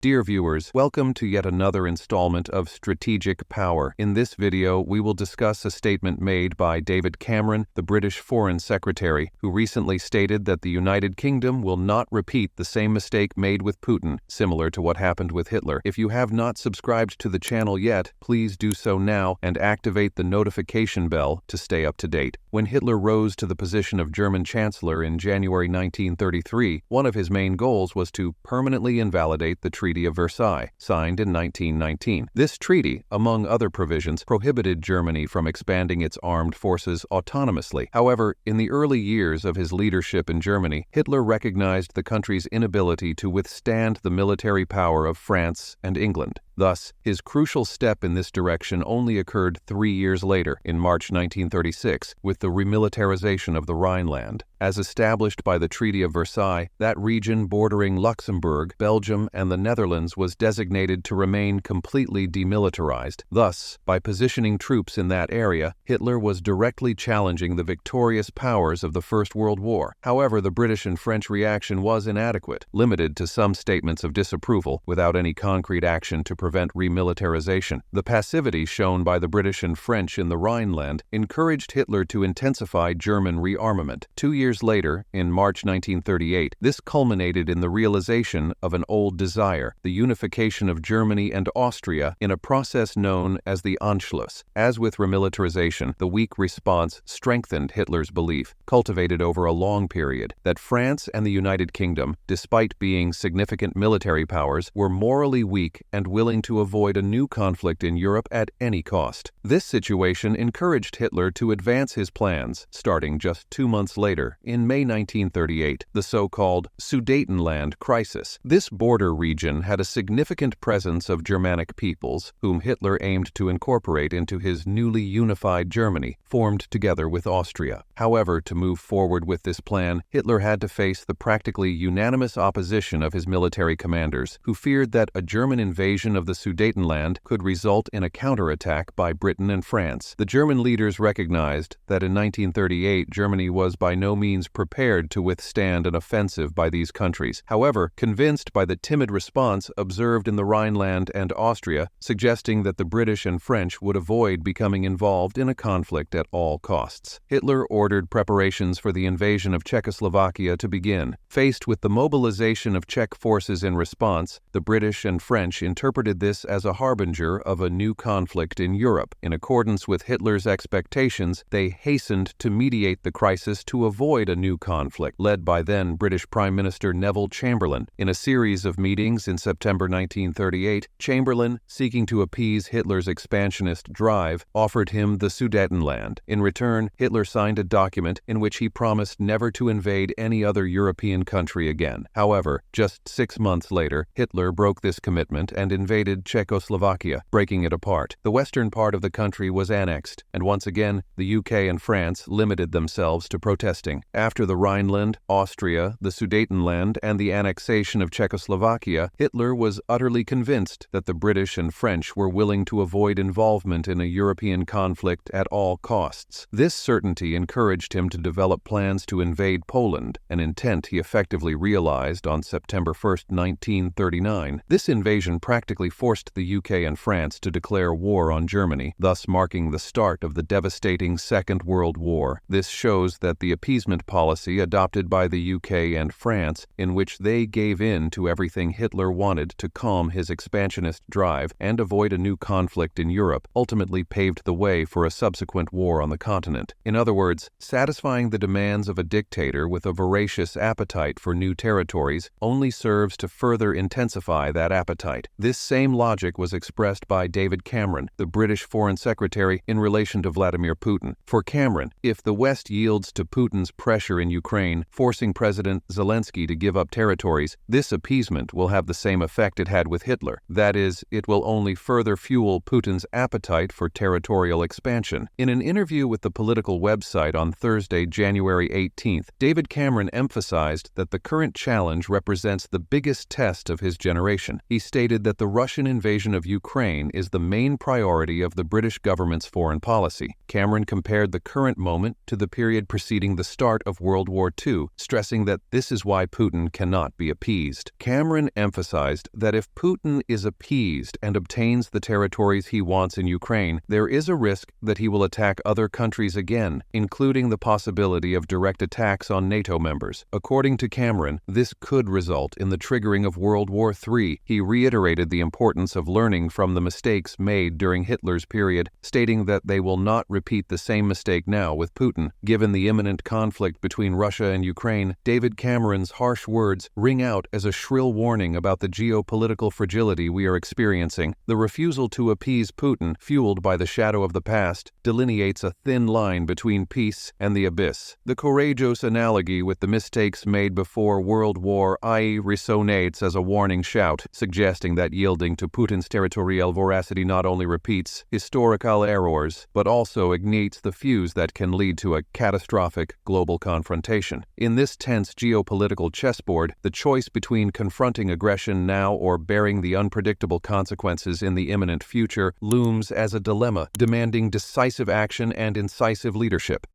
Dear viewers, welcome to yet another installment of Strategic Power. In this video, we will discuss a statement made by David Cameron, the British Foreign Secretary, who recently stated that the United Kingdom will not repeat the same mistake made with Putin, similar to what happened with Hitler. If you have not subscribed to the channel yet, please do so now and activate the notification bell to stay up to date. When Hitler rose to the position of German Chancellor in January 1933, one of his main goals was to permanently invalidate the Treaty of Versailles, signed in 1919. This treaty, among other provisions, prohibited Germany from expanding its armed forces autonomously. However, in the early years of his leadership in Germany, Hitler recognized the country's inability to withstand the military power of France and England. Thus, his crucial step in this direction only occurred 3 years later, in March 1936, with the remilitarization of the Rhineland. As established by the Treaty of Versailles, that region bordering Luxembourg, Belgium, and the Netherlands was designated to remain completely demilitarized. Thus, by positioning troops in that area, Hitler was directly challenging the victorious powers of the First World War. However, the British and French reaction was inadequate, limited to some statements of disapproval, without any concrete action to prevent remilitarization. The passivity shown by the British and French in the Rhineland encouraged Hitler to intensify German rearmament. 2 years later, in March 1938, this culminated in the realization of an old desire, the unification of Germany and Austria in a process known as the Anschluss. As with remilitarization, the weak response strengthened Hitler's belief, cultivated over a long period, that France and the United Kingdom, despite being significant military powers, were morally weak and willing to avoid a new conflict in Europe at any cost. This situation encouraged Hitler to advance his plans, starting just 2 months later, in May 1938, the so-called Sudetenland crisis. This border region had a significant presence of Germanic peoples, whom Hitler aimed to incorporate into his newly unified Germany, formed together with Austria. However, to move forward with this plan, Hitler had to face the practically unanimous opposition of his military commanders, who feared that a German invasion of the Sudetenland could result in a counterattack by Britain and France. The German leaders recognized that in 1938 Germany was by no means prepared to withstand an offensive by these countries. However, convinced by the timid response observed in the Rhineland and Austria, suggesting that the British and French would avoid becoming involved in a conflict at all costs, Hitler ordered preparations for the invasion of Czechoslovakia to begin. Faced with the mobilization of Czech forces in response, the British and French interpreted this as a harbinger of a new conflict in Europe. In accordance with Hitler's expectations, they hastened to mediate the crisis to avoid a new conflict, led by then British Prime Minister Neville Chamberlain. In a series of meetings in September 1938, Chamberlain, seeking to appease Hitler's expansionist drive, offered him the Sudetenland. In return, Hitler signed a document in which he promised never to invade any other European country again. However, just 6 months later, Hitler broke this commitment and invaded Czechoslovakia, breaking it apart. The western part of the country was annexed, and once again, the UK and France limited themselves to protesting. After the Rhineland, Austria, the Sudetenland, and the annexation of Czechoslovakia, Hitler was utterly convinced that the British and French were willing to avoid involvement in a European conflict at all costs. This certainty encouraged him to develop plans to invade Poland, an intent he effectively realized on September 1, 1939. This invasion practically forced the UK and France to declare war on Germany, thus marking the start of the devastating Second World War. This shows that the appeasement policy adopted by the UK and France, in which they gave in to everything Hitler wanted to calm his expansionist drive and avoid a new conflict in Europe, ultimately paved the way for a subsequent war on the continent. In other words, satisfying the demands of a dictator with a voracious appetite for new territories only serves to further intensify that appetite. This same logic was expressed by David Cameron, the British Foreign Secretary, in relation to Vladimir Putin. For Cameron, if the West yields to Putin's pressure in Ukraine, forcing President Zelensky to give up territories, this appeasement will have the same effect it had with Hitler. That is, it will only further fuel Putin's appetite for territorial expansion. In an interview with the political website on Thursday, January 18th, David Cameron emphasized that the current challenge represents the biggest test of his generation. He stated that the Russian invasion of Ukraine is the main priority of the British British government's foreign policy. Cameron compared the current moment to the period preceding the start of World War II, stressing that this is why Putin cannot be appeased. Cameron emphasized that if Putin is appeased and obtains the territories he wants in Ukraine, there is a risk that he will attack other countries again, including the possibility of direct attacks on NATO members. According to Cameron, this could result in the triggering of World War III. He reiterated the importance of learning from the mistakes made during Hitler's period, stating that they will not repeat the same mistake now with Putin. Given the imminent conflict between Russia and Ukraine, David Cameron's harsh words ring out as a shrill warning about the geopolitical fragility we are experiencing. The refusal to appease Putin, fueled by the shadow of the past, delineates a thin line between peace and the abyss. The courageous analogy with the mistakes made before World War I resonates as a warning shout, suggesting that yielding to Putin's territorial voracity not only repeats historical errors, but also ignites the fuse that can lead to a catastrophic global confrontation. In this tense geopolitical chessboard, the choice between confronting aggression now or bearing the unpredictable consequences in the imminent future looms as a dilemma, demanding decisive action and incisive leadership.